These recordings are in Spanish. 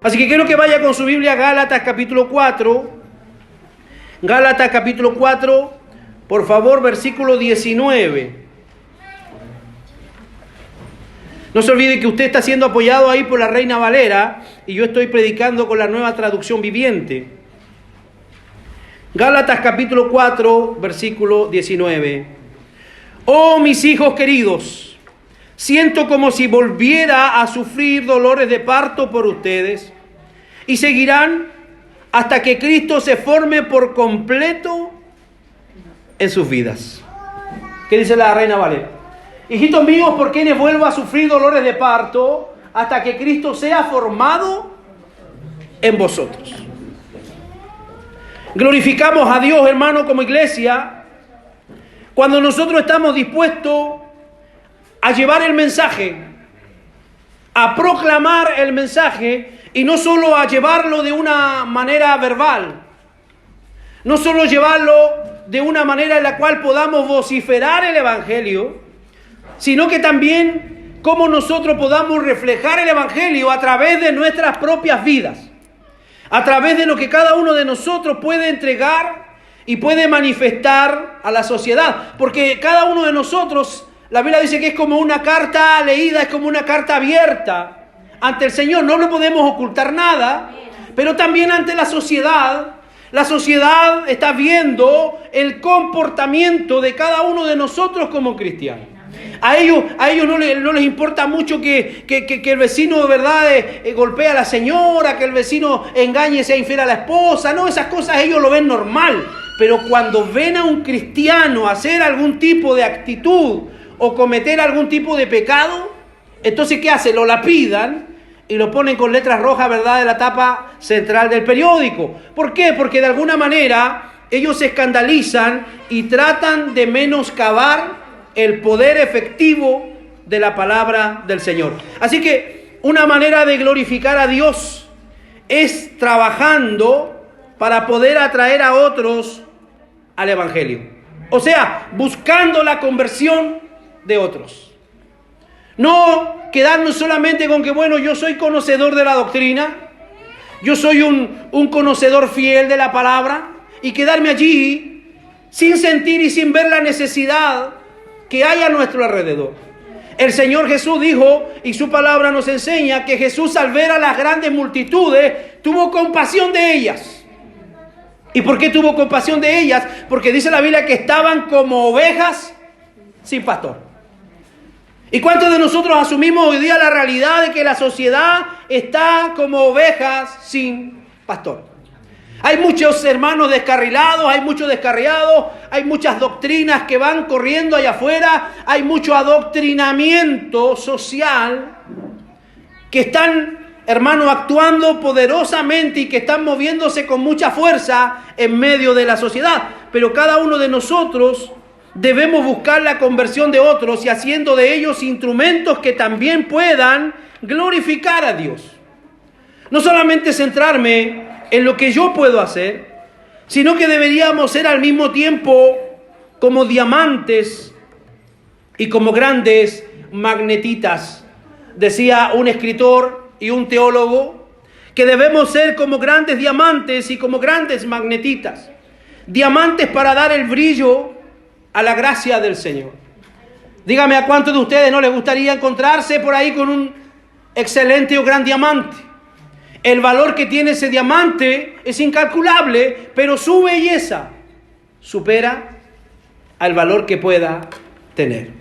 Así que quiero que vaya con su Biblia a Gálatas capítulo 4. Gálatas capítulo 4, por favor, versículo 19. No se olvide que usted está siendo apoyado ahí por la Reina Valera y yo estoy predicando con la Nueva Traducción Viviente. Gálatas capítulo 4, versículo 19. Oh, mis hijos queridos, siento como si volviera a sufrir dolores de parto por ustedes y seguirán hasta que Cristo se forme por completo en sus vidas. ¿Qué dice la Reina Valera? Hijitos míos, ¿por quienes vuelvo a sufrir dolores de parto hasta que Cristo sea formado en vosotros? Glorificamos a Dios, hermano, como iglesia, cuando nosotros estamos dispuestos a llevar el mensaje, a proclamar el mensaje, y no solo a llevarlo de una manera verbal, no solo llevarlo de una manera en la cual podamos vociferar el Evangelio, sino que también cómo nosotros podamos reflejar el Evangelio a través de nuestras propias vidas, a través de lo que cada uno de nosotros puede entregar y puede manifestar a la sociedad. Porque cada uno de nosotros, la Biblia dice que es como una carta leída, es como una carta abierta ante el Señor. No le podemos ocultar nada, pero también ante la sociedad. La sociedad está viendo el comportamiento de cada uno de nosotros como cristianos. A ellos no les importa mucho que el vecino de verdad golpee a la señora, que el vecino engañe y sea infiel a la esposa. No, esas cosas ellos lo ven normal. Pero cuando ven a un cristiano hacer algún tipo de actitud o cometer algún tipo de pecado, entonces ¿qué hacen? Lo lapidan y lo ponen con letras rojas, ¿verdad?, de la tapa central del periódico. ¿Por qué? Porque de alguna manera ellos se escandalizan y tratan de menoscabar el poder efectivo de la palabra del Señor. Así que una manera de glorificar a Dios es trabajando para poder atraer a otros al Evangelio. O sea, buscando la conversión de otros. No quedarnos solamente con que, bueno, yo soy conocedor de la doctrina, yo soy un conocedor fiel de la palabra, y quedarme allí sin sentir y sin ver la necesidad que hay a nuestro alrededor. El Señor Jesús dijo, y su palabra nos enseña, que Jesús al ver a las grandes multitudes tuvo compasión de ellas. ¿Y por qué tuvo compasión de ellas? Porque dice la Biblia que estaban como ovejas sin pastor. ¿Y cuántos de nosotros asumimos hoy día la realidad de que la sociedad está como ovejas sin pastor? Hay muchos hermanos descarrilados, hay muchos descarriados, hay muchas doctrinas que van corriendo allá afuera, hay mucho adoctrinamiento social que están, hermanos, actuando poderosamente y que están moviéndose con mucha fuerza en medio de la sociedad. Pero cada uno de nosotros debemos buscar la conversión de otros y haciendo de ellos instrumentos que también puedan glorificar a Dios. No solamente centrarme en lo que yo puedo hacer, sino que deberíamos ser al mismo tiempo como diamantes y como grandes magnetitas. Decía un escritor y un teólogo que debemos ser como grandes diamantes y como grandes magnetitas. Diamantes para dar el brillo a la gracia del Señor. Dígame, ¿a cuántos de ustedes no les gustaría encontrarse por ahí con un excelente o gran diamante? El valor que tiene ese diamante es incalculable, pero su belleza supera al valor que pueda tener.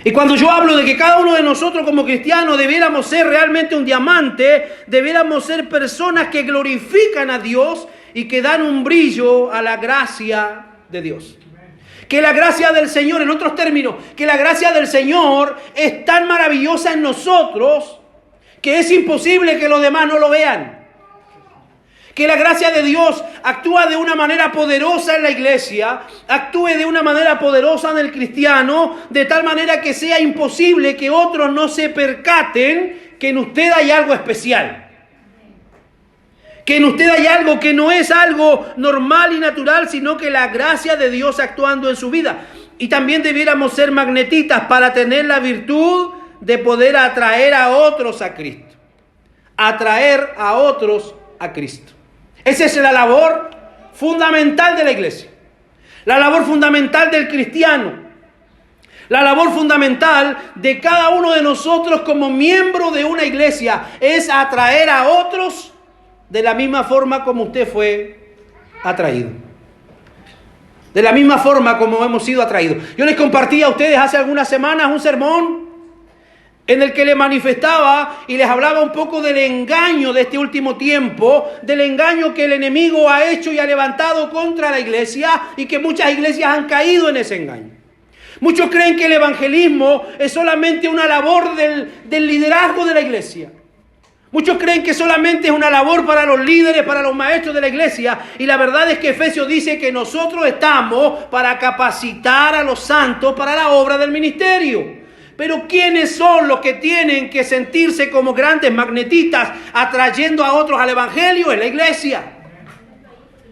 Y cuando yo hablo de que cada uno de nosotros como cristianos debiéramos ser realmente un diamante, debiéramos ser personas que glorifican a Dios y que dan un brillo a la gracia de Dios. Que la gracia del Señor, en otros términos, que la gracia del Señor es tan maravillosa en nosotros que es imposible que los demás no lo vean. Que la gracia de Dios actúa de una manera poderosa en la iglesia, actúe de una manera poderosa en el cristiano, de tal manera que sea imposible que otros no se percaten que en usted hay algo especial. Que en usted hay algo que no es algo normal y natural, sino que la gracia de Dios actuando en su vida. Y también debiéramos ser magnetitas para tener la virtud de poder atraer a otros a Cristo. atraer a otros a Cristo. Esa es la labor fundamental de la iglesia. La labor fundamental del cristiano. La labor fundamental de cada uno de nosotros como miembro de una iglesia es atraer a otros de la misma forma como usted fue atraído. De la misma forma como hemos sido atraídos. Yo les compartí a ustedes hace algunas semanas un sermón en el que le manifestaba y les hablaba un poco del engaño de este último tiempo, del engaño que el enemigo ha hecho y ha levantado contra la iglesia y que muchas iglesias han caído en ese engaño. Muchos creen que el evangelismo es solamente una labor del liderazgo de la iglesia. Muchos creen que solamente es una labor para los líderes, para los maestros de la iglesia. Y la verdad es que Efesios dice que nosotros estamos para capacitar a los santos para la obra del ministerio. Pero ¿quiénes son los que tienen que sentirse como grandes magnetistas atrayendo a otros al evangelio? Es la iglesia.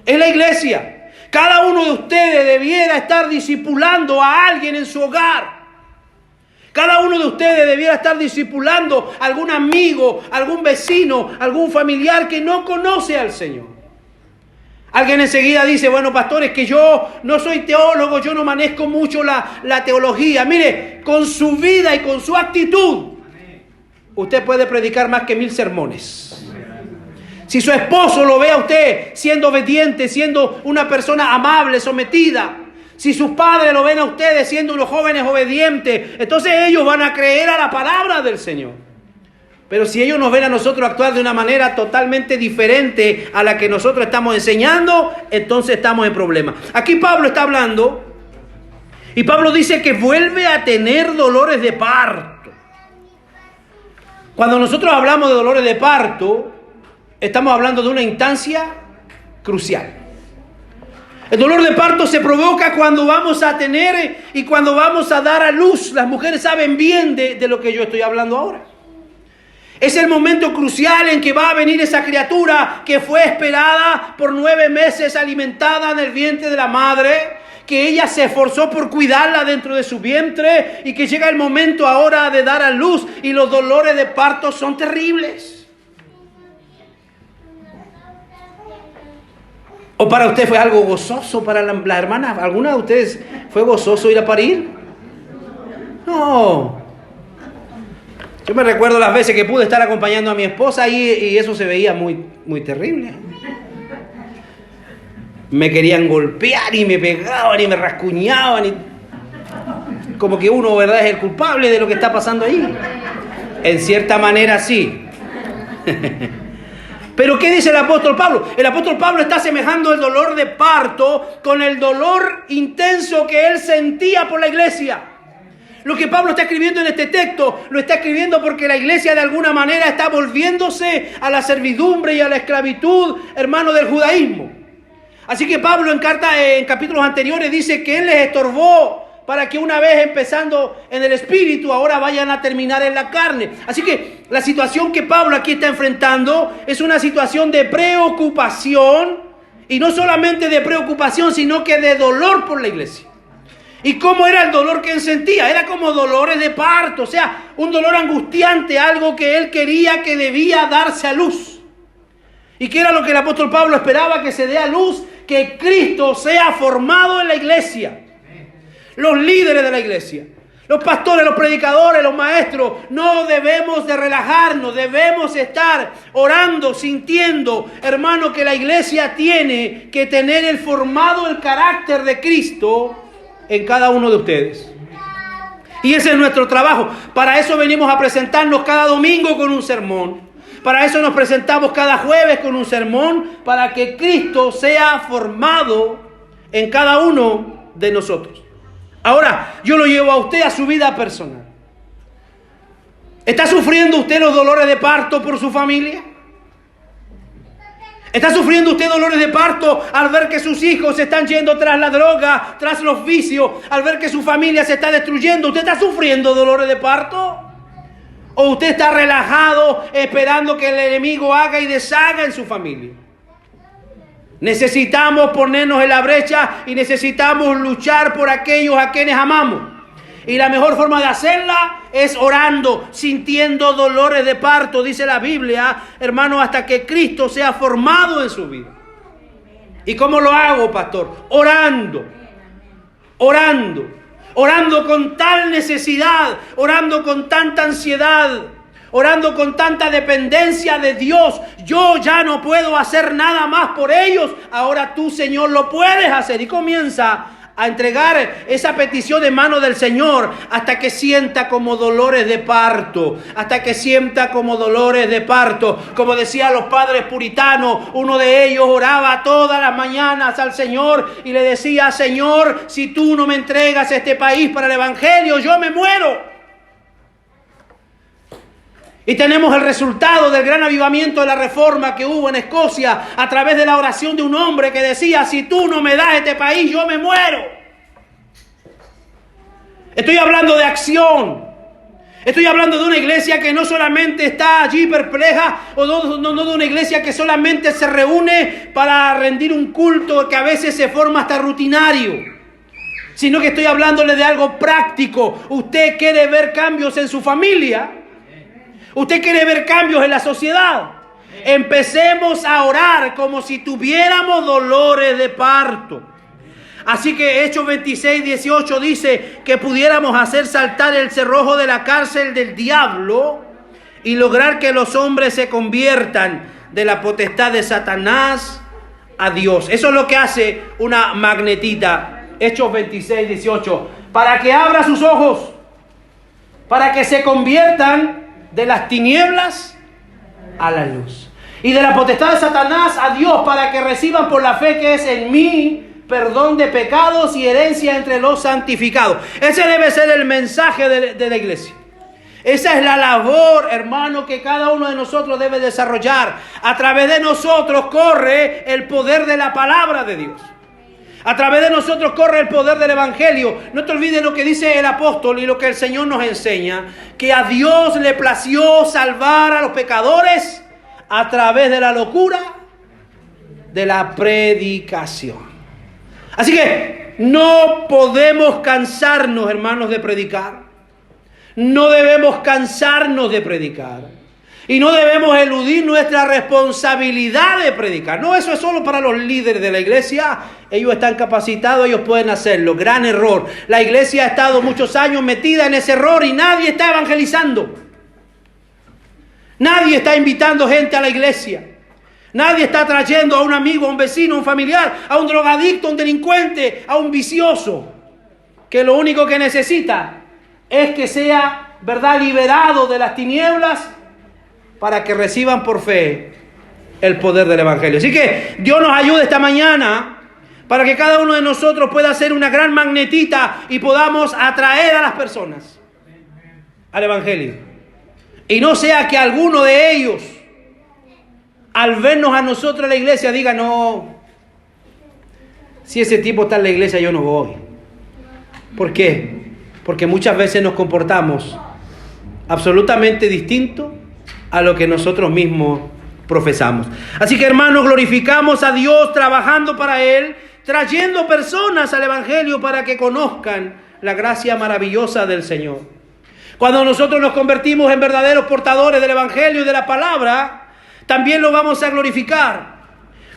Es la iglesia. Cada uno de ustedes debiera estar discipulando a alguien en su hogar. Cada uno de ustedes debiera estar discipulando a algún amigo, algún vecino, algún familiar que no conoce al Señor. Alguien enseguida dice, bueno, pastor, es que yo no soy teólogo, yo no manejo mucho la teología. Mire, con su vida y con su actitud, usted puede predicar más que 1000 sermones. Si su esposo lo ve a usted siendo obediente, siendo una persona amable, sometida, si sus padres lo ven a ustedes siendo unos jóvenes obedientes, entonces ellos van a creer a la palabra del Señor. Pero si ellos nos ven a nosotros actuar de una manera totalmente diferente a la que nosotros estamos enseñando, entonces estamos en problemas. Aquí Pablo está hablando y Pablo dice que vuelve a tener dolores de parto. Cuando nosotros hablamos de dolores de parto, estamos hablando de una instancia crucial. El dolor de parto se provoca cuando vamos a tener y cuando vamos a dar a luz. Las mujeres saben bien de lo que yo estoy hablando ahora. Es el momento crucial en que va a venir esa criatura que fue esperada por 9 meses alimentada en el vientre de la madre, que ella se esforzó por cuidarla dentro de su vientre y que llega el momento ahora de dar a luz y los dolores de parto son terribles. ¿O para usted fue algo gozoso? ¿Para la hermana? ¿Alguna de ustedes fue gozoso ir a parir? No. Yo me recuerdo las veces que pude estar acompañando a mi esposa y eso se veía muy, muy terrible. Me querían golpear y me pegaban y me rascuñaban. Como que uno, ¿verdad?, es el culpable de lo que está pasando ahí. En cierta manera sí. Pero ¿qué dice el apóstol Pablo? El apóstol Pablo está asemejando el dolor de parto con el dolor intenso que él sentía por la iglesia. Lo que Pablo está escribiendo en este texto, lo está escribiendo porque la iglesia de alguna manera está volviéndose a la servidumbre y a la esclavitud, hermano, del judaísmo. Así que Pablo en capítulos anteriores dice que él les estorbó para que una vez empezando en el espíritu, ahora vayan a terminar en la carne. Así que la situación que Pablo aquí está enfrentando es una situación de preocupación, y no solamente de preocupación, sino que de dolor por la iglesia. ¿Y cómo era el dolor que él sentía? Era como dolores de parto, o sea, un dolor angustiante, algo que él quería que debía darse a luz. ¿Y qué era lo que el apóstol Pablo esperaba? Que se dé a luz, que Cristo sea formado en la iglesia. Los líderes de la iglesia, los pastores, los predicadores, los maestros, no debemos de relajarnos, debemos estar orando, sintiendo, hermano, que la iglesia tiene que tener el carácter de Cristo en cada uno de ustedes. Y ese es nuestro trabajo. Para eso venimos a presentarnos cada domingo con un sermón. Para eso nos presentamos cada jueves con un sermón, para que Cristo sea formado en cada uno de nosotros. Ahora, yo lo llevo a usted a su vida personal. ¿Está sufriendo usted los dolores de parto por su familia? ¿Está sufriendo usted dolores de parto al ver que sus hijos se están yendo tras la droga, tras los vicios, al ver que su familia se está destruyendo? ¿Usted está sufriendo dolores de parto? ¿O usted está relajado esperando que el enemigo haga y deshaga en su familia? Necesitamos ponernos en la brecha y necesitamos luchar por aquellos a quienes amamos. Y la mejor forma de hacerla es orando, sintiendo dolores de parto, dice la Biblia, hermano, hasta que Cristo sea formado en su vida. ¿Y cómo lo hago, pastor? Orando con tal necesidad, orando con tanta ansiedad, orando con tanta dependencia de Dios. Yo ya no puedo hacer nada más por ellos. Ahora tú, Señor, lo puedes hacer. Y comienza a entregar esa petición en manos del Señor hasta que sienta como dolores de parto. Hasta que sienta como dolores de parto. Como decían los padres puritanos, uno de ellos oraba todas las mañanas al Señor y le decía: Señor, si tú no me entregas este país para el Evangelio, yo me muero. Y tenemos el resultado del gran avivamiento de la Reforma que hubo en Escocia a través de la oración de un hombre que decía: si tú no me das este país, yo me muero. Estoy hablando de acción. Estoy hablando de una iglesia que no solamente está allí perpleja, o no de una iglesia que solamente se reúne para rendir un culto que a veces se forma hasta rutinario, sino que estoy hablándole de algo práctico. Usted quiere ver cambios en su familia. Usted quiere ver cambios en la sociedad. Empecemos a orar como si tuviéramos dolores de parto. Así que Hechos 26:18 dice que pudiéramos hacer saltar el cerrojo de la cárcel del diablo y lograr que los hombres se conviertan de la potestad de Satanás a Dios. Eso es lo que hace una magnetita. Hechos 26:18. Para que abra sus ojos, para que se conviertan de las tinieblas a la luz, y de la potestad de Satanás a Dios, para que reciban por la fe que es en mí perdón de pecados y herencia entre los santificados. Ese debe ser el mensaje de la iglesia. Esa es la labor, hermano, que cada uno de nosotros debe desarrollar. A través de nosotros corre el poder de la palabra de Dios. A través de nosotros corre el poder del Evangelio. No te olvides lo que dice el apóstol y lo que el Señor nos enseña: que a Dios le plació salvar a los pecadores a través de la locura de la predicación. Así que no podemos cansarnos, hermanos, de predicar. No debemos cansarnos de predicar. Y no debemos eludir nuestra responsabilidad de predicar. No, eso es solo para los líderes de la iglesia. Ellos están capacitados, ellos pueden hacerlo. Gran error. La iglesia ha estado muchos años metida en ese error y nadie está evangelizando. Nadie está invitando gente a la iglesia. Nadie está trayendo a un amigo, a un vecino, a un familiar, a un drogadicto, a un delincuente, a un vicioso, que lo único que necesita es que sea, ¿verdad?, liberado de las tinieblas, para que reciban por fe el poder del Evangelio. Así que Dios nos ayude esta mañana para que cada uno de nosotros pueda ser una gran magnetita y podamos atraer a las personas al Evangelio. Y no sea que alguno de ellos, al vernos a nosotros en la iglesia, diga: no, si ese tipo está en la iglesia, yo no voy. ¿Por qué? Porque muchas veces nos comportamos absolutamente distinto a lo que nosotros mismos profesamos. Así que, hermanos, glorificamos a Dios trabajando para Él, trayendo personas al Evangelio para que conozcan la gracia maravillosa del Señor. Cuando nosotros nos convertimos en verdaderos portadores del Evangelio y de la palabra, también lo vamos a glorificar.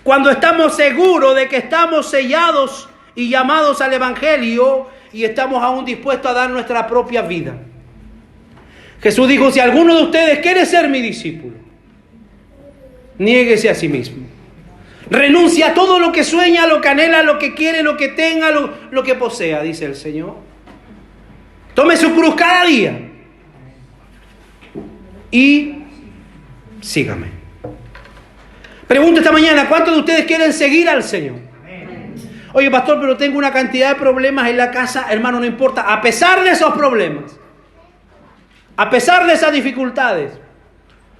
Cuando estamos seguros de que estamos sellados y llamados al Evangelio y estamos aún dispuestos a dar nuestra propia vida. Jesús dijo: si alguno de ustedes quiere ser mi discípulo, niéguese a sí mismo. Renuncia a todo lo que sueña, lo que anhela, lo que quiere, lo que tenga, lo que posea, dice el Señor. Tome su cruz cada día y sígame. Pregunto esta mañana: ¿cuántos de ustedes quieren seguir al Señor? Oye, pastor, pero tengo una cantidad de problemas en la casa. Hermano, no importa. A pesar de esos problemas, a pesar de esas dificultades,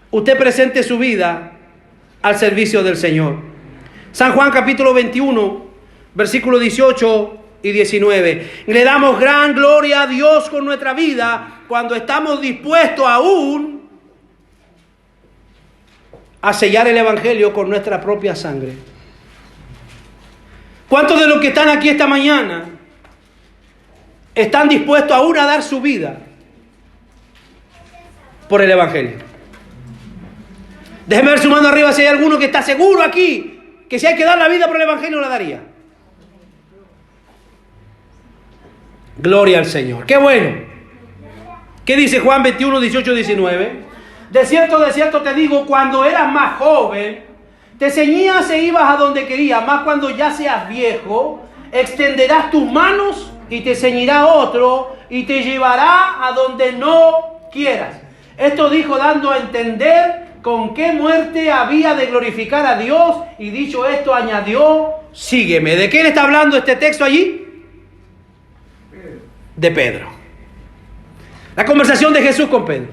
usted presente su vida al servicio del Señor. San Juan capítulo 21, versículos 18 y 19. Le damos gran gloria a Dios con nuestra vida cuando estamos dispuestos aún a sellar el Evangelio con nuestra propia sangre. ¿Cuántos de los que están aquí esta mañana están dispuestos aún a dar su vida por el Evangelio. Déjeme ver su mano arriba si hay alguno que está seguro aquí que si hay que dar la vida por el Evangelio la daría. Gloria al Señor. ¡Qué bueno! ¿Qué dice Juan 21, 18, 19? De cierto te digo, cuando eras más joven, te ceñías e ibas a donde querías, mas cuando ya seas viejo, extenderás tus manos y te ceñirá otro y te llevará a donde no quieras. Esto dijo dando a entender con qué muerte había de glorificar a Dios, y dicho esto añadió, sígueme. ¿De quién está hablando este texto allí? De Pedro. La conversación de Jesús con Pedro.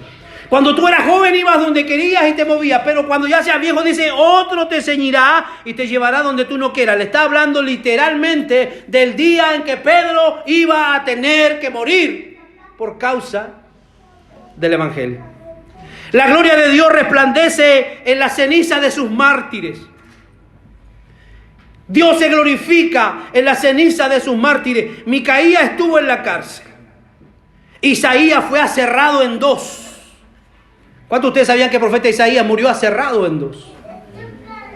Cuando tú eras joven ibas donde querías y te movías, pero cuando ya seas viejo dice, otro te ceñirá y te llevará donde tú no quieras. Le está hablando literalmente del día en que Pedro iba a tener que morir por causa del Evangelio. La gloria de Dios resplandece en la ceniza de sus mártires. Dios se glorifica en la ceniza de sus mártires. Micaías estuvo en la cárcel. Isaías fue aserrado en dos. ¿Cuántos de ustedes sabían que el profeta Isaías murió aserrado en dos?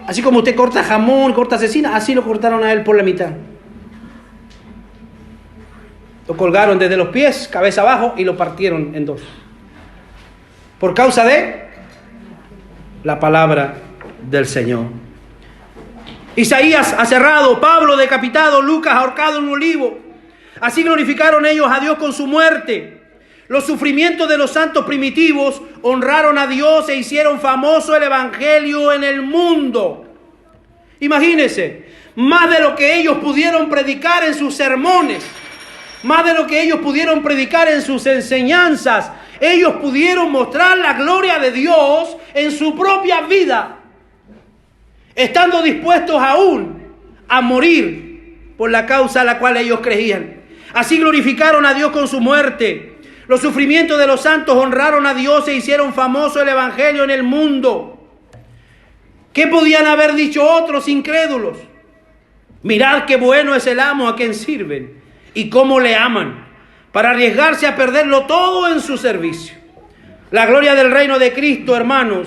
Así como usted corta jamón, corta cecina, así lo cortaron a él por la mitad. Lo colgaron desde los pies, cabeza abajo, y lo partieron en dos. Por causa de la palabra del Señor. Isaías aserrado, Pablo decapitado, Lucas ahorcado en un olivo. Así glorificaron ellos a Dios con su muerte. Los sufrimientos de los santos primitivos honraron a Dios e hicieron famoso el Evangelio en el mundo. Imagínense, más de lo que ellos pudieron predicar en sus sermones, más de lo que ellos pudieron predicar en sus enseñanzas, ellos pudieron mostrar la gloria de Dios en su propia vida, estando dispuestos aún a morir por la causa a la cual ellos creían. Así glorificaron a Dios con su muerte. Los sufrimientos de los santos honraron a Dios e hicieron famoso el Evangelio en el mundo. ¿Qué podían haber dicho otros incrédulos? Mirad qué bueno es el amo a quien sirven y cómo le aman, para arriesgarse a perderlo todo en su servicio. La gloria del reino de Cristo, hermanos,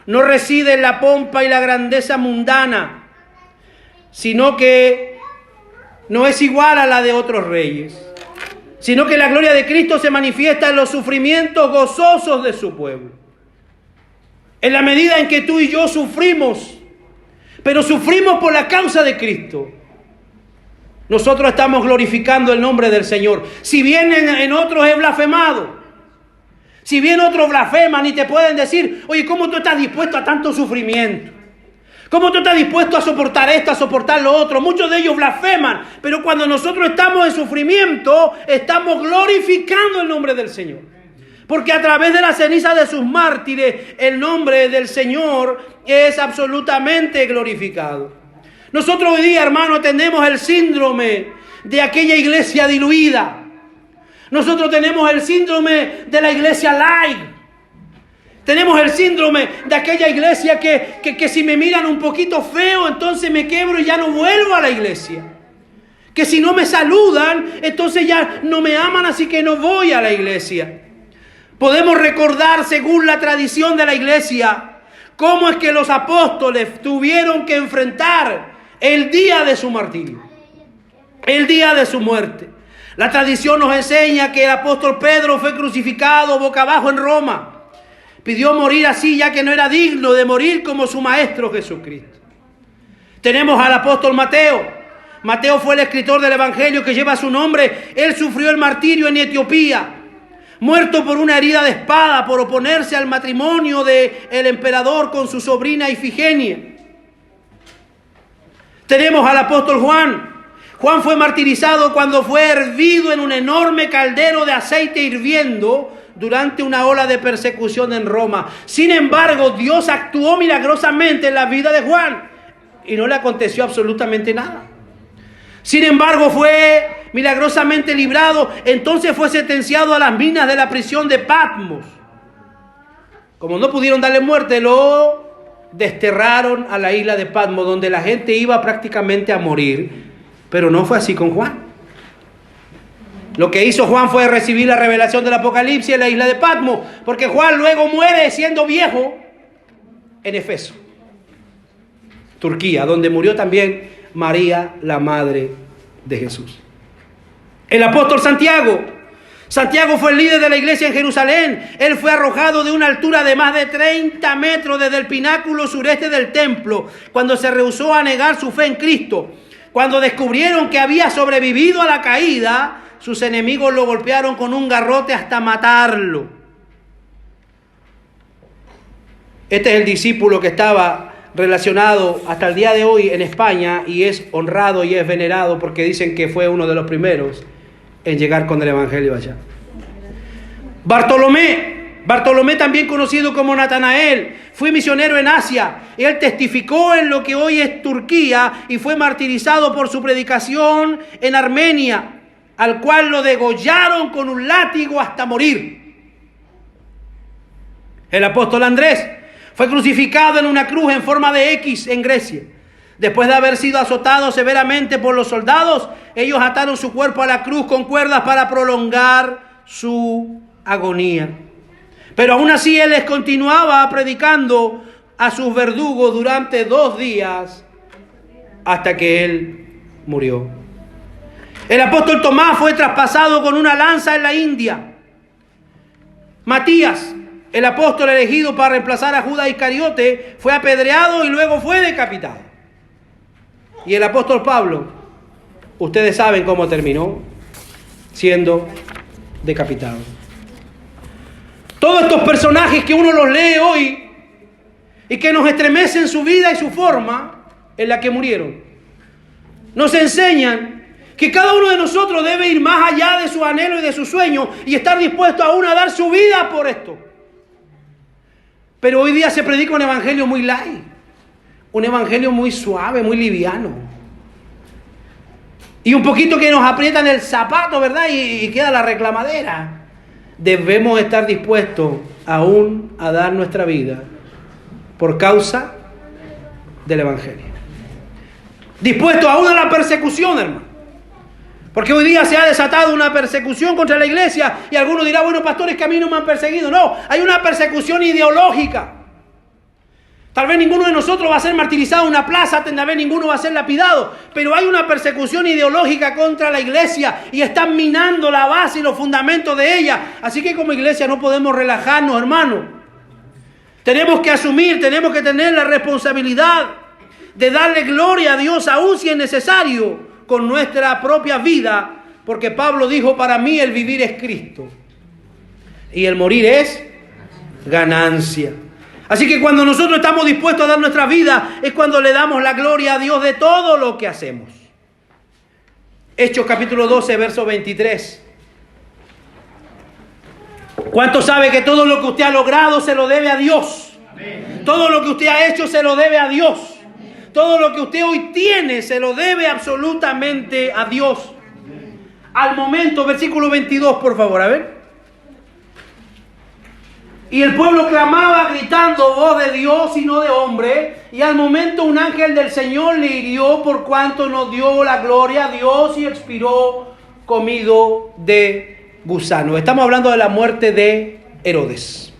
no reside en la pompa y la grandeza mundana, sino que no es igual a la de otros reyes, sino que la gloria de Cristo se manifiesta en los sufrimientos gozosos de su pueblo. En la medida en que tú y yo sufrimos, pero sufrimos por la causa de Cristo, nosotros estamos glorificando el nombre del Señor. Si bien en otros es blasfemado, si bien otros blasfeman y te pueden decir, oye, ¿cómo tú estás dispuesto a tanto sufrimiento? ¿Cómo tú estás dispuesto a soportar esto, a soportar lo otro? Muchos de ellos blasfeman, pero cuando nosotros estamos en sufrimiento, estamos glorificando el nombre del Señor. Porque a través de la ceniza de sus mártires, el nombre del Señor es absolutamente glorificado. Nosotros hoy día, hermanos, tenemos el síndrome de aquella iglesia diluida. Nosotros tenemos el síndrome de la iglesia light. Tenemos el síndrome de aquella iglesia que si me miran un poquito feo, entonces me quebro y ya no vuelvo a la iglesia. Que si no me saludan, entonces ya no me aman, así que no voy a la iglesia. Podemos recordar, según la tradición de la iglesia, cómo es que los apóstoles tuvieron que enfrentar el día de su martirio, el día de su muerte. La tradición nos enseña que el apóstol Pedro fue crucificado boca abajo en Roma. Pidió morir así, ya que no era digno de morir como su maestro Jesucristo. Tenemos al apóstol Mateo. Mateo fue el escritor del Evangelio que lleva su nombre. Él sufrió el martirio en Etiopía, muerto por una herida de espada por oponerse al matrimonio del emperador con su sobrina Ifigenia. Tenemos al apóstol Juan. Juan fue martirizado cuando fue hervido en un enorme caldero de aceite hirviendo durante una ola de persecución en Roma. Sin embargo, Dios actuó milagrosamente en la vida de Juan y no le aconteció absolutamente nada. Sin embargo, fue milagrosamente librado. Entonces fue sentenciado a las minas de la prisión de Patmos. Como no pudieron darle muerte, lo desterraron a la isla de Patmos, donde la gente iba prácticamente a morir. Pero no fue así con Juan. Lo que hizo Juan fue recibir la revelación del Apocalipsis en la isla de Patmos, porque Juan luego muere siendo viejo en Efeso, Turquía, donde murió también María, la madre de Jesús. El apóstol Santiago fue el líder de la iglesia en Jerusalén. Él fue arrojado de una altura de más de 30 metros desde el pináculo sureste del templo, cuando se rehusó a negar su fe en Cristo. Cuando descubrieron que había sobrevivido a la caída, sus enemigos lo golpearon con un garrote hasta matarlo. Este es el discípulo que estaba relacionado hasta el día de hoy en España y es honrado y es venerado porque dicen que fue uno de los primeros en llegar con el evangelio allá. Bartolomé, también conocido como Natanael, fue misionero en Asia. Él testificó en lo que hoy es Turquía y fue martirizado por su predicación en Armenia, al cual lo degollaron con un látigo hasta morir. El apóstol Andrés fue crucificado en una cruz en forma de X en Grecia. Después de haber sido azotado severamente por los soldados, ellos ataron su cuerpo a la cruz con cuerdas para prolongar su agonía. Pero aún así él les continuaba predicando a sus verdugos durante 2 días hasta que él murió. El apóstol Tomás fue traspasado con una lanza en la India. Matías, el apóstol elegido para reemplazar a Judas Iscariote, fue apedreado y luego fue decapitado. Y el apóstol Pablo, ustedes saben cómo terminó, siendo decapitado. Todos estos personajes que uno los lee hoy y que nos estremecen su vida y su forma en la que murieron, nos enseñan que cada uno de nosotros debe ir más allá de su anhelo y de su sueño y estar dispuesto aún a dar su vida por esto. Pero hoy día se predica un evangelio muy light, un evangelio muy suave, muy liviano. Y un poquito que nos aprietan el zapato, ¿verdad? Y queda la reclamadera. Debemos estar dispuestos aún a dar nuestra vida por causa del evangelio. Dispuestos aún a la persecución, hermano. Porque hoy día se ha desatado una persecución contra la iglesia y algunos dirán, bueno, pastores, que a mí no me han perseguido. No, hay una persecución ideológica. Tal vez ninguno de nosotros va a ser martirizado en una plaza, tal vez ninguno va a ser lapidado, pero hay una persecución ideológica contra la iglesia y están minando la base y los fundamentos de ella. Así que como iglesia no podemos relajarnos, hermano. Tenemos que asumir, tenemos que tener la responsabilidad de darle gloria a Dios, aún si es necesario, con nuestra propia vida, porque Pablo dijo, para mí el vivir es Cristo y el morir es ganancia. Así que cuando nosotros estamos dispuestos a dar nuestra vida, es cuando le damos la gloria a Dios de todo lo que hacemos. Hechos capítulo 12, verso 23. ¿Cuánto sabe que todo lo que usted ha logrado se lo debe a Dios? Amén. Todo lo que usted ha hecho se lo debe a Dios. Amén. Todo lo que usted hoy tiene se lo debe absolutamente a Dios. Amén. Al momento, versículo 22, por favor, a ver. Y el pueblo clamaba gritando, voz de Dios y no de hombre. Y al momento un ángel del Señor le hirió por cuanto nos dio la gloria a Dios y expiró comido de gusano. Estamos hablando de la muerte de Herodes.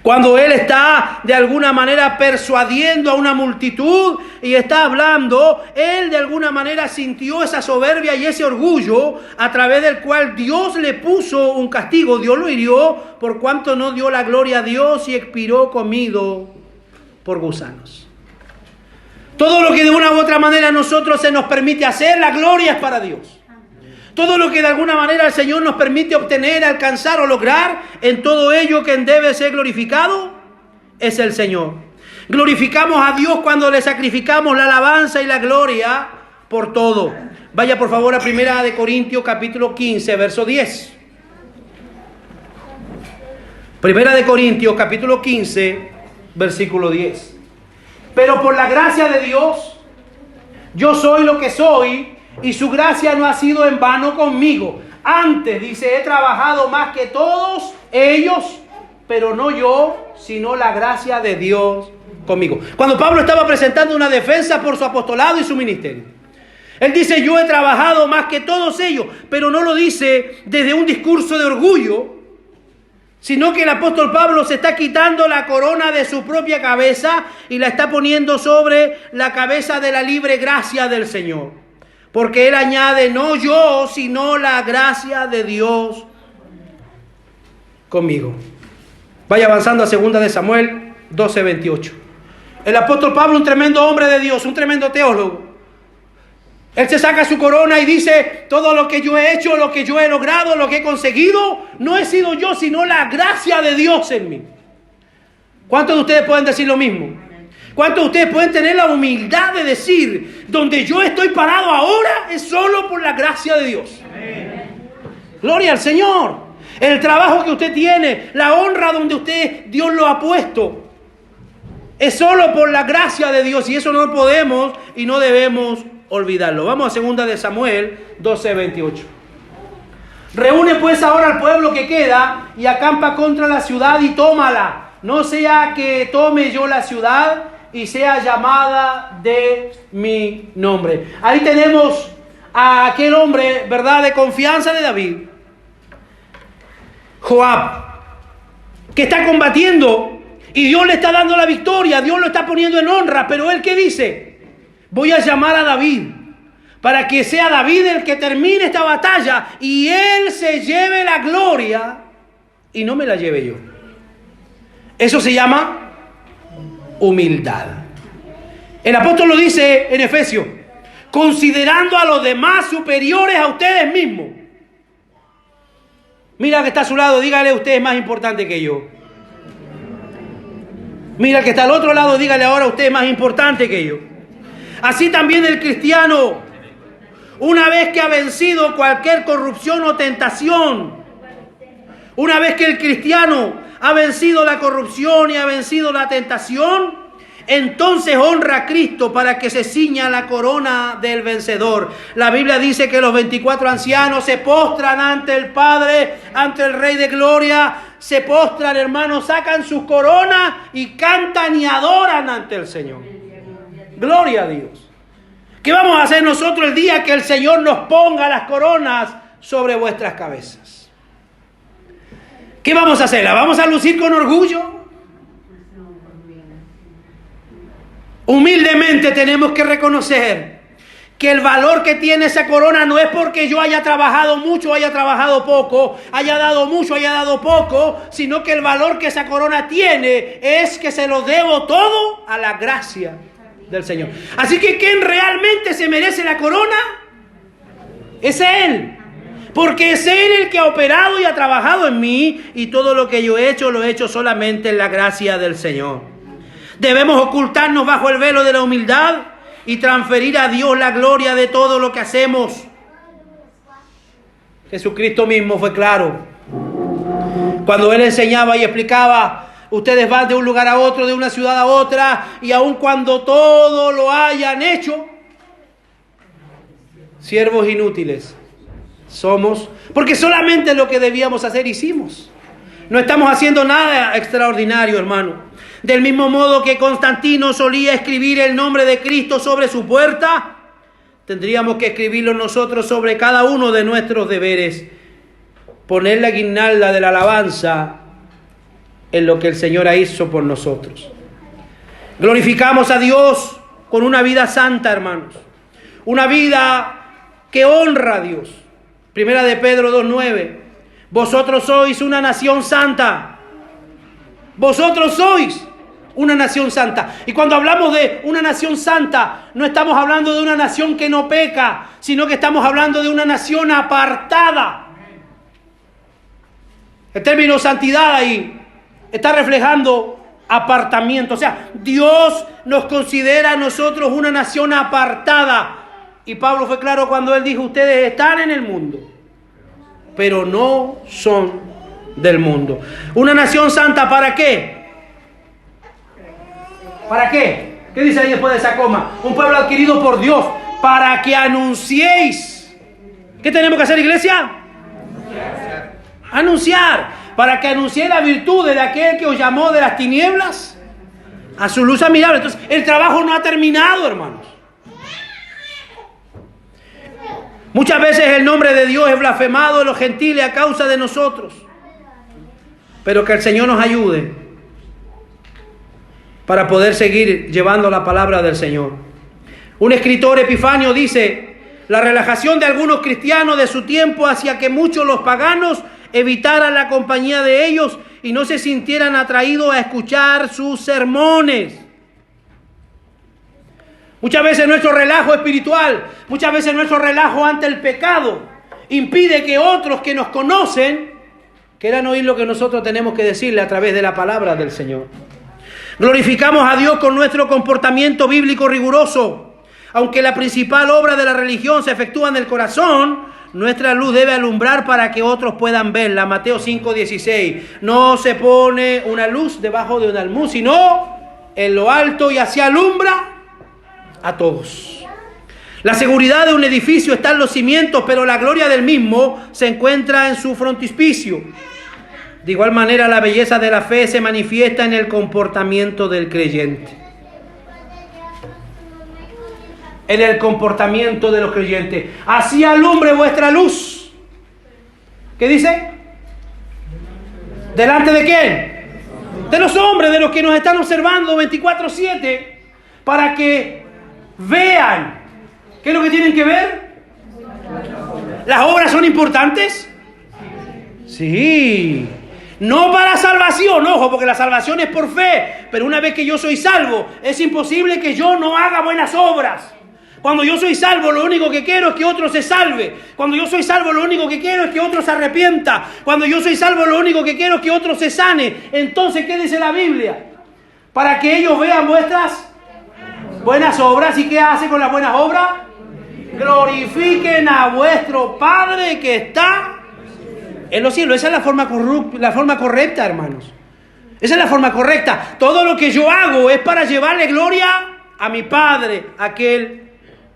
Cuando él está de alguna manera persuadiendo a una multitud y está hablando, él de alguna manera sintió esa soberbia y ese orgullo a través del cual Dios le puso un castigo. Dios lo hirió por cuanto no dio la gloria a Dios y expiró comido por gusanos. Todo lo que de una u otra manera a nosotros se nos permite hacer, la gloria es para Dios. Todo lo que de alguna manera el Señor nos permite obtener, alcanzar o lograr, en todo ello quien debe ser glorificado es el Señor. Glorificamos a Dios cuando le sacrificamos la alabanza y la gloria por todo. Vaya por favor a 1 Corintios capítulo 15, verso 10. 1 Corintios capítulo 15, versículo 10. Pero por la gracia de Dios, yo soy lo que soy, y su gracia no ha sido en vano conmigo. Antes, dice, he trabajado más que todos ellos, pero no yo, sino la gracia de Dios conmigo. Cuando Pablo estaba presentando una defensa por su apostolado y su ministerio, Él dice, yo he trabajado más que todos ellos, pero no lo dice desde un discurso de orgullo, sino que el apóstol Pablo se está quitando la corona de su propia cabeza y la está poniendo sobre la cabeza de la libre gracia del Señor. Porque él añade, no yo, sino la gracia de Dios conmigo. Vaya avanzando a 2 de Samuel 12:28. El apóstol Pablo, un tremendo hombre de Dios, un tremendo teólogo. Él se saca su corona y dice, todo lo que yo he hecho, lo que yo he logrado, lo que he conseguido, no he sido yo, sino la gracia de Dios en mí. ¿Cuántos de ustedes pueden decir lo mismo? ¿Cuántos de ustedes pueden tener la humildad de decir, donde yo estoy parado ahora es solo por la gracia de Dios? Gloria al Señor. El trabajo que usted tiene, la honra donde Dios lo ha puesto, es solo por la gracia de Dios, y eso no podemos y no debemos olvidarlo. Vamos a 2 de Samuel 12:28. Reúne pues ahora al pueblo que queda y acampa contra la ciudad y tómala. No sea que tome yo la ciudad y sea llamada de mi nombre. Ahí tenemos a aquel hombre, ¿verdad?, de confianza de David, Joab, que está combatiendo y Dios le está dando la victoria, Dios lo está poniendo en honra, pero él ¿qué dice? Voy a llamar a David para que sea David el que termine esta batalla y él se lleve la gloria y no me la lleve yo. Eso se llama humildad. El apóstol lo dice en Efesios, considerando a los demás superiores a ustedes mismos. Mira al que está a su lado, dígale, usted es más importante que yo. Mira al que está al otro lado, dígale ahora, usted es más importante que yo. Así también el cristiano, una vez que ha vencido cualquier corrupción o tentación, una vez que el cristiano ha vencido la corrupción y ha vencido la tentación, entonces honra a Cristo para que se ciña la corona del vencedor. La Biblia dice que los 24 ancianos se postran ante el Padre, ante el Rey de Gloria, se postran, hermanos, sacan sus coronas y cantan y adoran ante el Señor. Gloria a Dios. ¿Qué vamos a hacer nosotros el día que el Señor nos ponga las coronas sobre vuestras cabezas? ¿Qué vamos a hacer? ¿La vamos a lucir con orgullo? Humildemente tenemos que reconocer que el valor que tiene esa corona no es porque yo haya trabajado mucho, haya trabajado poco, haya dado mucho, haya dado poco, sino que el valor que esa corona tiene es que se lo debo todo a la gracia del Señor. Así que ¿quién realmente se merece la corona? Es Él. Porque es Él el que ha operado y ha trabajado en mí, y todo lo que yo he hecho, lo he hecho solamente en la gracia del Señor. Debemos ocultarnos bajo el velo de la humildad y transferir a Dios la gloria de todo lo que hacemos. Jesucristo mismo fue claro. Cuando Él enseñaba y explicaba, ustedes van de un lugar a otro, de una ciudad a otra, y aun cuando todo lo hayan hecho, siervos inútiles somos, porque solamente lo que debíamos hacer hicimos. No estamos haciendo nada extraordinario, hermano. Del mismo modo que Constantino solía escribir el nombre de Cristo sobre su puerta, tendríamos que escribirlo nosotros sobre cada uno de nuestros deberes. Poner la guirnalda de la alabanza en lo que el Señor hizo por nosotros. Glorificamos a Dios con una vida santa, hermanos. Una vida que honra a Dios. Primera de Pedro 2:9. Vosotros sois una nación santa. Vosotros sois una nación santa. Y cuando hablamos de una nación santa, no estamos hablando de una nación que no peca, sino que estamos hablando de una nación apartada. El término santidad ahí está reflejando apartamiento. O sea, Dios nos considera a nosotros una nación apartada. Y Pablo fue claro cuando él dijo, ustedes están en el mundo, pero no son del mundo. Una nación santa, ¿para qué? ¿Para qué? ¿Qué dice ahí después de esa coma? Un pueblo adquirido por Dios, para que anunciéis. ¿Qué tenemos que hacer, iglesia? Anunciar. Para que anunciéis la virtud de aquel que os llamó de las tinieblas a su luz admirable. Entonces, el trabajo no ha terminado, hermanos. Muchas veces el nombre de Dios es blasfemado de los gentiles a causa de nosotros. Pero que el Señor nos ayude para poder seguir llevando la palabra del Señor. Un escritor, Epifanio, dice: la relajación de algunos cristianos de su tiempo hacía que muchos los paganos evitaran la compañía de ellos y no se sintieran atraídos a escuchar sus sermones. Muchas veces nuestro relajo espiritual, muchas veces nuestro relajo ante el pecado impide que otros que nos conocen quieran oír lo que nosotros tenemos que decirle a través de la palabra del Señor. Glorificamos a Dios con nuestro comportamiento bíblico riguroso. Aunque la principal obra de la religión se efectúa en el corazón, nuestra luz debe alumbrar para que otros puedan verla. Mateo 5:16. No se pone una luz debajo de un almud, sino en lo alto, y así alumbra a todos. La seguridad de un edificio está en los cimientos, pero la gloria del mismo se encuentra en su frontispicio. De igual manera, la belleza de la fe se manifiesta en el comportamiento del creyente. En el comportamiento de los creyentes. Así alumbre vuestra luz. ¿Qué dice? ¿Delante de quién? De los hombres, de los que nos están observando 24/7, para que vean. ¿Qué es lo que tienen que ver? ¿Las obras son importantes? Sí. No para salvación, ojo, porque la salvación es por fe. Pero una vez que yo soy salvo, es imposible que yo no haga buenas obras. Cuando yo soy salvo, lo único que quiero es que otro se salve. Cuando yo soy salvo, lo único que quiero es que otro se arrepienta. Cuando yo soy salvo, lo único que quiero es que otro se sane. Entonces, ¿qué dice la Biblia? Para que ellos vean vuestras buenas obras. ¿Y qué hace con las buenas obras? Glorifiquen a vuestro Padre que está en los cielos. Esa es la forma correcta, hermanos. Esa es la forma correcta. Todo lo que yo hago es para llevarle gloria a mi Padre, aquel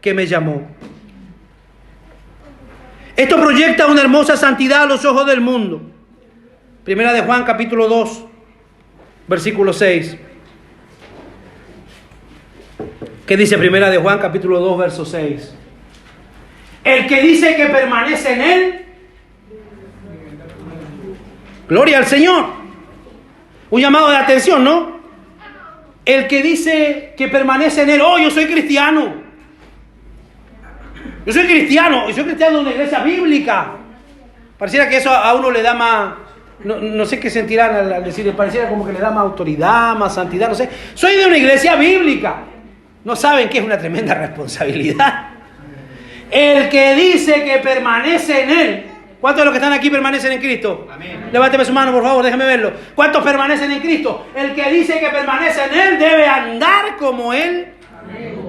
que me llamó. Esto proyecta una hermosa santidad a los ojos del mundo. Primera de Juan, capítulo 2, versículo 6. ¿Qué dice Primera de Juan, capítulo 2, verso 6? El que dice que permanece en él, gloria al Señor. Un llamado de atención, ¿no? El que dice que permanece en él, oh, yo soy cristiano. Yo soy cristiano de una iglesia bíblica. Pareciera que eso a uno le da más, no sé qué sentirán al decir, pareciera como que le da más autoridad, más santidad, no sé. Soy de una iglesia bíblica. No saben que es una tremenda responsabilidad. El que dice que permanece en él. ¿Cuántos de los que están aquí permanecen en Cristo? Amén. Levánteme su mano, por favor, déjeme verlo. ¿Cuántos permanecen en Cristo? El que dice que permanece en él debe andar como él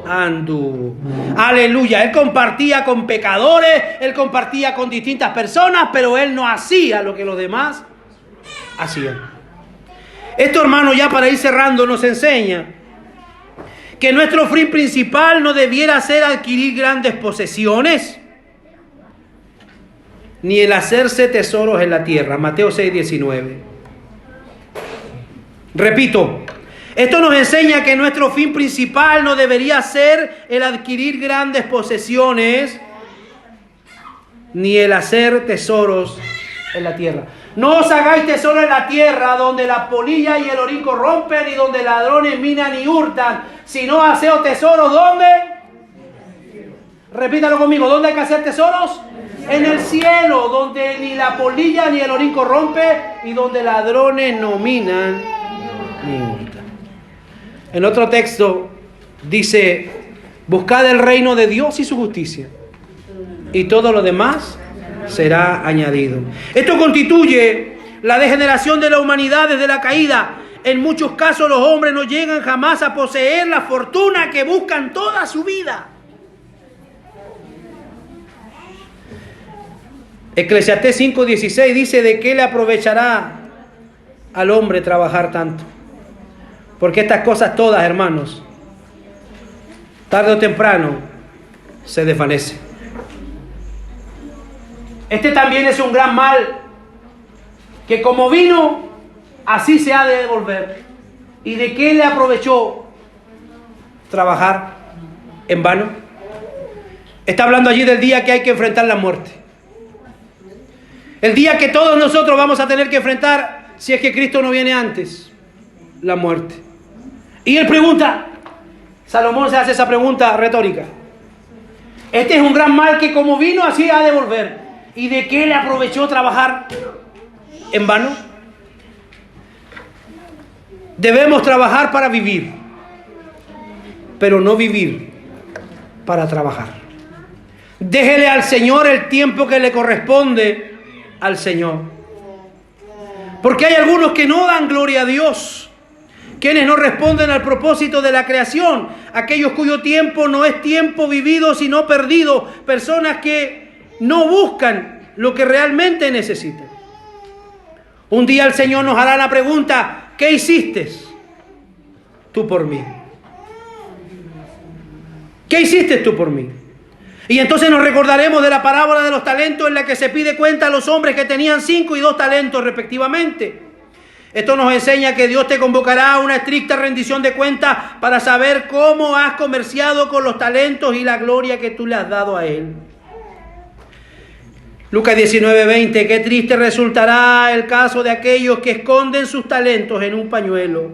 anduvo. Aleluya. Él compartía con pecadores, él compartía con distintas personas, pero él no hacía lo que los demás hacían. Esto, hermano, ya para ir cerrando, nos enseña que nuestro fin principal no debiera ser adquirir grandes posesiones, ni el hacerse tesoros en la tierra. Mateo 6:19. Repito, esto nos enseña que nuestro fin principal no debería ser el adquirir grandes posesiones, ni el hacer tesoros en la tierra. No os hagáis tesoros en la tierra, donde la polilla y el orín corrompen y donde ladrones minan y hurtan, sino haceos tesoros, ¿dónde? Repítalo conmigo, ¿dónde hay que hacer tesoros? En el cielo, donde ni la polilla ni el orín corrompe y donde ladrones no minan ni hurtan. En otro texto dice: buscad el reino de Dios y su justicia, y todo lo demás será añadido. Esto constituye la degeneración de la humanidad desde la caída. En muchos casos los hombres no llegan jamás a poseer la fortuna que buscan toda su vida. Eclesiastés 5:16 dice: ¿de qué le aprovechará al hombre trabajar tanto? Porque estas cosas todas, hermanos, tarde o temprano se desvanecen. Este también es un gran mal, que como vino, así se ha de devolver. ¿Y de qué le aprovechó trabajar en vano? Está hablando allí del día que hay que enfrentar la muerte. El día que todos nosotros vamos a tener que enfrentar, si es que Cristo no viene antes, la muerte. Y él pregunta, Salomón se hace esa pregunta retórica. Este es un gran mal que como vino así ha de volver. ¿Y de qué le aprovechó trabajar en vano? Debemos trabajar para vivir, pero no vivir para trabajar. Déjele al Señor el tiempo que le corresponde al Señor. Porque hay algunos que no dan gloria a Dios, quienes no responden al propósito de la creación, aquellos cuyo tiempo no es tiempo vivido sino perdido, personas que no buscan lo que realmente necesitan. Un día el Señor nos hará la pregunta, ¿qué hiciste tú por mí? ¿Qué hiciste tú por mí? Y entonces nos recordaremos de la parábola de los talentos en la que se pide cuenta a los hombres que tenían 5 y 2 talentos respectivamente. Esto nos enseña que Dios te convocará a una estricta rendición de cuentas para saber cómo has comerciado con los talentos y la gloria que tú le has dado a Él. Lucas 19:20, qué triste resultará el caso de aquellos que esconden sus talentos en un pañuelo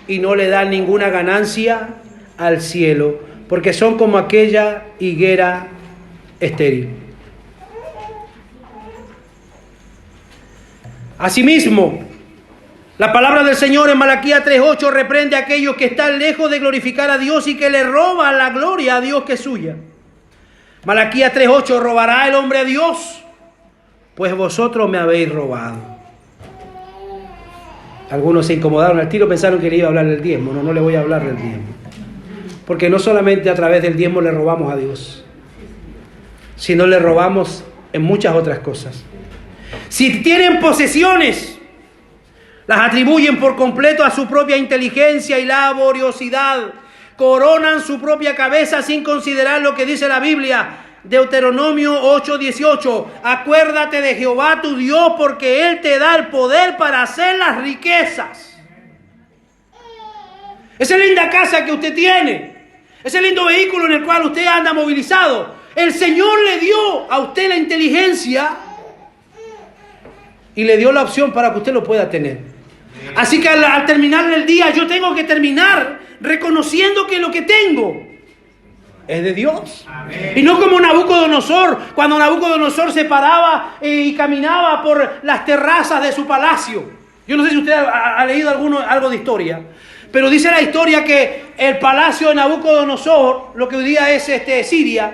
y no le dan ninguna ganancia al cielo, porque son como aquella higuera estéril. Asimismo, la palabra del Señor en Malaquías 3:8 reprende a aquellos que están lejos de glorificar a Dios y que le roban la gloria a Dios que es suya. Malaquías 3:8, ¿robará el hombre a Dios? Pues vosotros me habéis robado. Algunos se incomodaron al tiro, pensaron que le iba a hablar del diezmo. No le voy a hablar del diezmo. Porque no solamente a través del diezmo le robamos a Dios, sino le robamos en muchas otras cosas. Si tienen posesiones, las atribuyen por completo a su propia inteligencia y laboriosidad. Coronan su propia cabeza sin considerar lo que dice la Biblia. Deuteronomio 8:18. Acuérdate de Jehová tu Dios, porque Él te da el poder para hacer las riquezas. Esa linda casa que usted tiene, ese lindo vehículo en el cual usted anda movilizado, el Señor le dio a usted la inteligencia y le dio la opción para que usted lo pueda tener. Así que al terminar el día yo tengo que terminar reconociendo que lo que tengo es de Dios. Amén. Y no como Nabucodonosor, cuando Nabucodonosor se paraba y caminaba por las terrazas de su palacio. Yo no sé si usted ha leído algo de historia, pero dice la historia que el palacio de Nabucodonosor, lo que hoy día es Siria,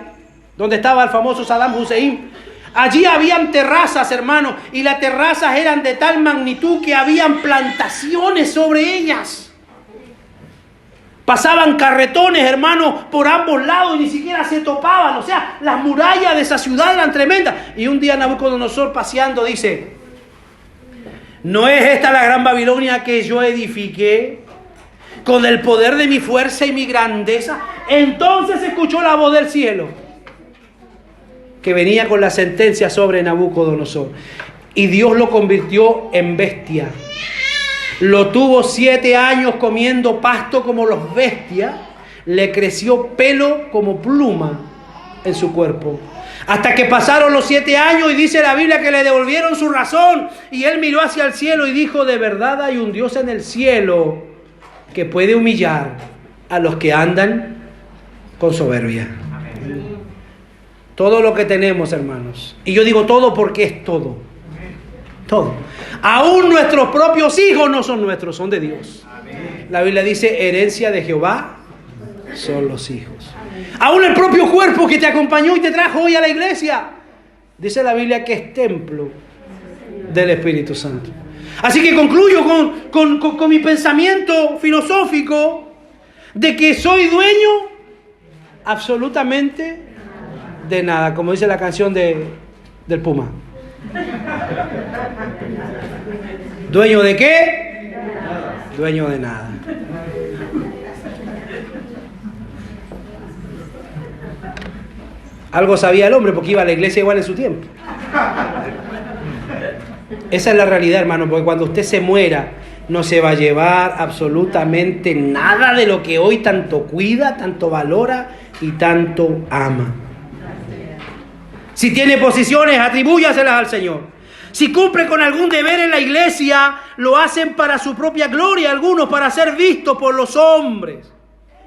donde estaba el famoso Saddam Hussein, allí habían terrazas, hermanos, y las terrazas eran de tal magnitud que habían plantaciones sobre ellas. Pasaban carretones, hermanos, por ambos lados y ni siquiera se topaban. O sea, las murallas de esa ciudad eran tremendas. Y un día Nabucodonosor paseando dice, ¿no es esta la gran Babilonia que yo edifiqué con el poder de mi fuerza y mi grandeza? Entonces escuchó la voz del cielo que venía con la sentencia sobre Nabucodonosor. Y Dios lo convirtió en bestia. Lo tuvo 7 años comiendo pasto como los bestias. Le creció pelo como pluma en su cuerpo. Hasta que pasaron los 7 años y dice la Biblia que le devolvieron su razón. Y él miró hacia el cielo y dijo, de verdad hay un Dios en el cielo que puede humillar a los que andan con soberbia. Todo lo que tenemos, hermanos. Y yo digo todo porque es todo. Todo. Aún nuestros propios hijos no son nuestros, son de Dios. La Biblia dice, herencia de Jehová son los hijos. Aún el propio cuerpo que te acompañó y te trajo hoy a la iglesia, dice la Biblia que es templo del Espíritu Santo. Así que concluyo con mi pensamiento filosófico de que soy dueño absolutamente de nada, como dice la canción del Puma. ¿Dueño de qué? Dueño de nada. Algo sabía el hombre porque iba a la iglesia igual en su tiempo. Esa es la realidad, hermano, porque cuando usted se muera no se va a llevar absolutamente nada de lo que hoy tanto cuida, tanto valora y tanto ama. Si tiene posiciones, atribúyaselas al Señor. Si cumple con algún deber en la iglesia, lo hacen para su propia gloria, algunos para ser vistos por los hombres.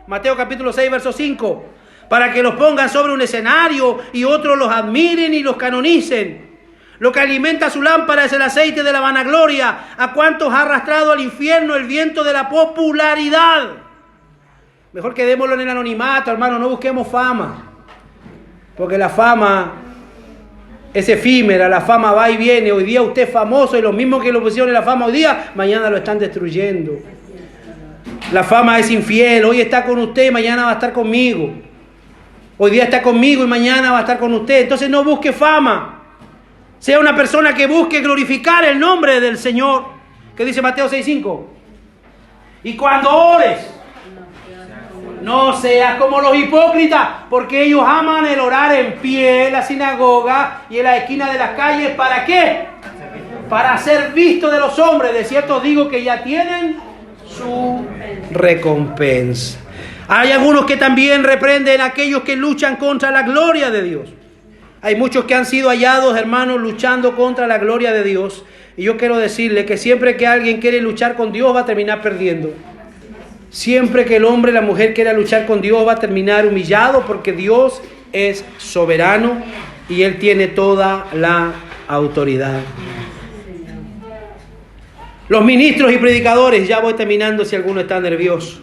Mateo capítulo 6, verso 5. Para que los pongan sobre un escenario y otros los admiren y los canonicen. Lo que alimenta su lámpara es el aceite de la vanagloria. ¿A cuántos ha arrastrado al infierno el viento de la popularidad? Mejor quedémoslo en el anonimato, hermano, no busquemos fama. Porque la fama es efímera, la fama va y viene. Hoy día usted es famoso y los mismos que lo pusieron en la fama hoy día, mañana lo están destruyendo. La fama es infiel, hoy está con usted, mañana va a estar conmigo. Hoy día está conmigo y mañana va a estar con usted. Entonces no busque fama. Sea una persona que busque glorificar el nombre del Señor. ¿Qué dice Mateo 6:5? Y cuando ores, no seas como los hipócritas, porque ellos aman el orar en pie en la sinagoga y en la esquina de las calles. ¿Para qué? Para ser visto de los hombres. De cierto digo que ya tienen su recompensa. Hay algunos que también reprenden a aquellos que luchan contra la gloria de Dios. Hay muchos que han sido hallados, hermanos, luchando contra la gloria de Dios. Y yo quiero decirle que siempre que alguien quiere luchar con Dios va a terminar perdiendo. Siempre que el hombre y la mujer quiera luchar con Dios va a terminar humillado, porque Dios es soberano y Él tiene toda la autoridad. Los ministros y predicadores, ya voy terminando si alguno está nervioso.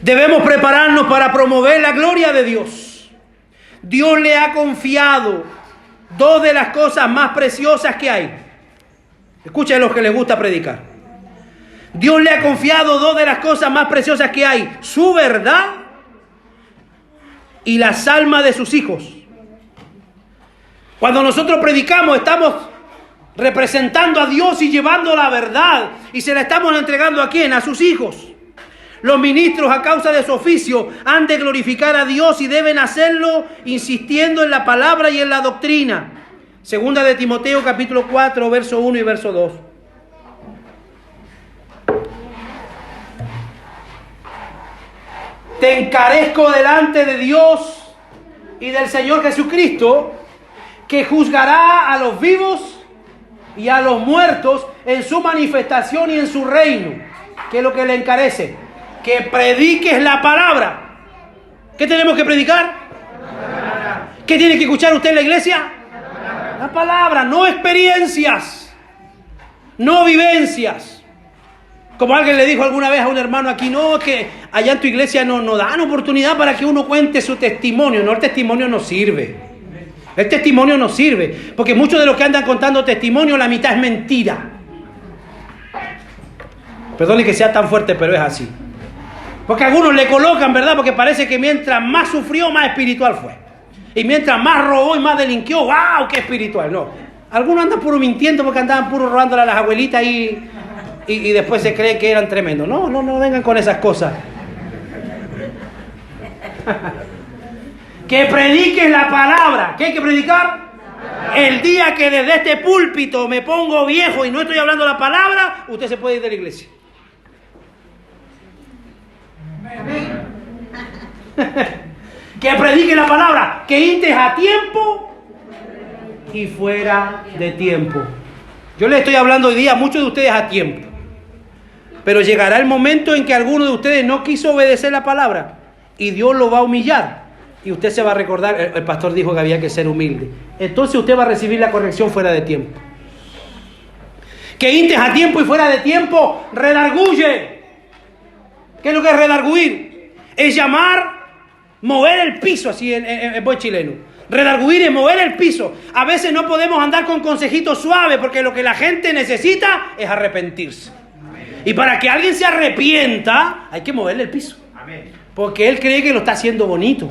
Debemos prepararnos para promover la gloria de Dios. Dios le ha confiado dos de las cosas más preciosas que hay. Escuchen los que les gusta predicar. Dios le ha confiado dos de las cosas más preciosas que hay: su verdad y las almas de sus hijos. Cuando nosotros predicamos, estamos representando a Dios y llevando la verdad, y se la estamos entregando ¿a quién? A sus hijos. Los ministros, a causa de su oficio, han de glorificar a Dios y deben hacerlo insistiendo en la palabra y en la doctrina. Segunda de Timoteo capítulo 4, verso 1 y verso 2. Te encarezco delante de Dios y del Señor Jesucristo, que juzgará a los vivos y a los muertos en su manifestación y en su reino. ¿Qué es lo que le encarece? Que prediques la palabra. ¿Qué tenemos que predicar? ¿Qué tiene que escuchar usted en la iglesia? La palabra, no experiencias, no vivencias. Como alguien le dijo alguna vez a un hermano aquí, no, que allá en tu iglesia no dan oportunidad para que uno cuente su testimonio. No, el testimonio no sirve. El testimonio no sirve, porque muchos de los que andan contando testimonio, la mitad es mentira. Perdone que sea tan fuerte, pero es así. Porque algunos le colocan, ¿verdad? Porque parece que mientras más sufrió, más espiritual fue. Y mientras más robó y más delinquió, ¡wow! ¡Qué espiritual! No. Algunos andan puro mintiendo porque andaban puro robándole a las abuelitas y después se creen que eran tremendos. No vengan con esas cosas. Que prediques la palabra. ¿Qué hay que predicar? El día que desde este púlpito me pongo viejo y no estoy hablando la palabra, usted se puede ir de la iglesia. Que predique la palabra, que instes a tiempo y fuera de tiempo. Yo les estoy hablando hoy día a muchos de ustedes a tiempo, pero llegará el momento en que alguno de ustedes no quiso obedecer la palabra y Dios lo va a humillar y usted se va a recordar. El pastor dijo que había que ser humilde. Entonces usted va a recibir la corrección fuera de tiempo. Que instes a tiempo y fuera de tiempo, redarguye. ¿Qué es lo que es redarguir? Es llamar, mover el piso, así en buen chileno. Redarguir es mover el piso. A veces no podemos andar con consejitos suaves, porque lo que la gente necesita es arrepentirse. Y para que alguien se arrepienta, hay que moverle el piso. Porque él cree que lo está haciendo bonito.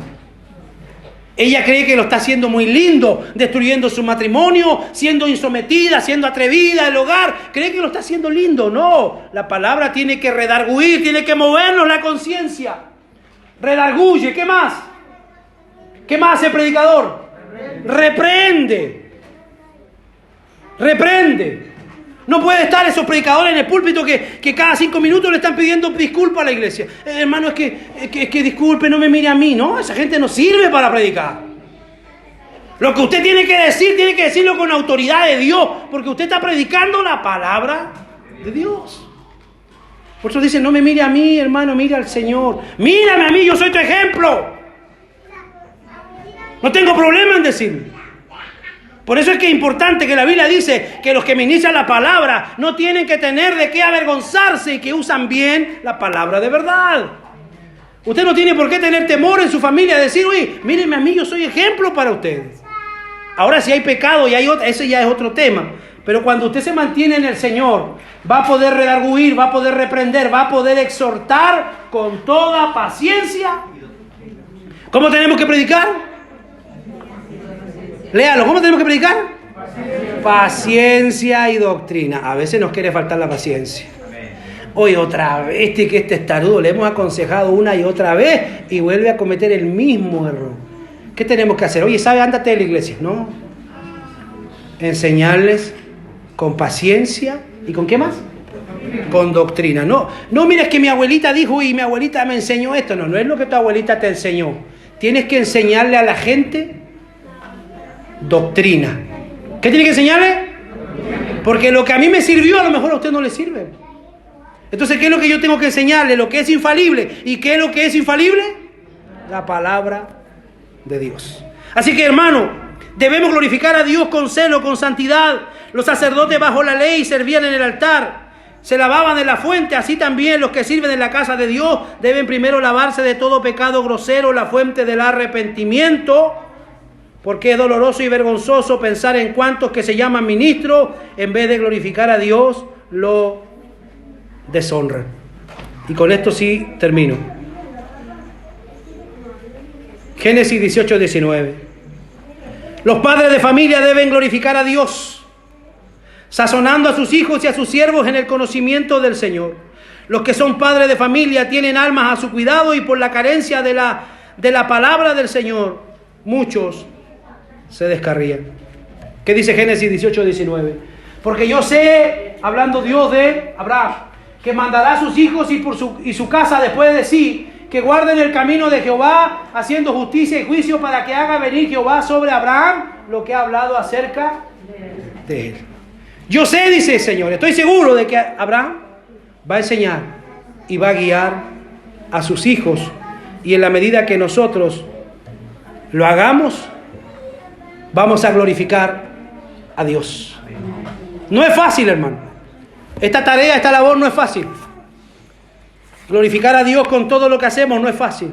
Ella cree que lo está haciendo muy lindo, destruyendo su matrimonio, siendo insometida, siendo atrevida, el hogar. Cree que lo está haciendo lindo. No, la palabra tiene que redarguir, tiene que movernos la conciencia. Redarguye, ¿qué más? ¿Qué más hace el predicador? Reprende. Reprende. No puede estar esos predicadores en el púlpito que cada 5 minutos le están pidiendo disculpas a la iglesia. Hermano, es que disculpe, no me mire a mí. No, esa gente no sirve para predicar. Lo que usted tiene que decirlo con autoridad de Dios, porque usted está predicando la palabra de Dios. Por eso dice, no me mire a mí, hermano, mire al Señor. Mírame a mí, yo soy tu ejemplo. No tengo problema en decirlo. Por eso es que es importante que la Biblia dice que los que ministran la palabra no tienen que tener de qué avergonzarse y que usan bien la palabra de verdad. Usted no tiene por qué tener temor en su familia de decir, oye, mírenme a mí, yo soy ejemplo para ustedes. Ahora si hay pecado y hay otro, ese ya es otro tema. Pero cuando usted se mantiene en el Señor, va a poder redarguir, va a poder reprender, va a poder exhortar con toda paciencia. ¿Cómo tenemos que predicar? Léalo, ¿cómo tenemos que predicar? Paciencia y doctrina. A veces nos quiere faltar la paciencia. Hoy otra vez, que este testarudo le hemos aconsejado una y otra vez y vuelve a cometer el mismo error. ¿Qué tenemos que hacer? Oye, ¿sabe? Ándate de la iglesia. No. Enseñarles con paciencia. ¿Y con qué más? Con doctrina. No, mira, es que mi abuelita dijo y mi abuelita me enseñó esto. No es lo que tu abuelita te enseñó. Tienes que enseñarle a la gente doctrina. ¿Qué tiene que enseñarle? Porque lo que a mí me sirvió a lo mejor a usted no le sirve. Entonces, ¿qué es lo que yo tengo que enseñarle? Lo que es infalible. ¿Y qué es lo que es infalible? La palabra de Dios. Así que, hermano, debemos glorificar a Dios con celo, con santidad. Los sacerdotes bajo la ley servían en el altar, se lavaban en la fuente. Así también los que sirven en la casa de Dios deben primero lavarse de todo pecado grosero, la fuente del arrepentimiento. Porque es doloroso y vergonzoso pensar en cuantos que se llaman ministros, en vez de glorificar a Dios, lo deshonran. Y con esto sí termino. Génesis 18:19. Los padres de familia deben glorificar a Dios, sazonando a sus hijos y a sus siervos en el conocimiento del Señor. Los que son padres de familia tienen almas a su cuidado y por la carencia de la palabra del Señor, muchos se descarrían. ¿Qué dice Génesis 18:19? Porque yo sé, hablando Dios de Abraham, que mandará a sus hijos y su casa después de sí, que guarden el camino de Jehová, haciendo justicia y juicio para que haga venir Jehová sobre Abraham lo que ha hablado acerca de él. Yo sé, dice el Señor, estoy seguro de que Abraham va a enseñar y va a guiar a sus hijos, y en la medida que nosotros lo hagamos, vamos a glorificar a Dios. No es fácil, hermano. Esta tarea, esta labor no es fácil. Glorificar a Dios con todo lo que hacemos no es fácil,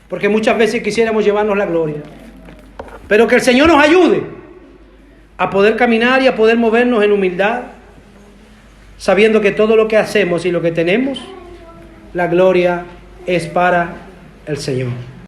porque muchas veces quisiéramos llevarnos la gloria. Pero que el Señor nos ayude a poder caminar y a poder movernos en humildad, sabiendo que todo lo que hacemos y lo que tenemos, la gloria es para el Señor.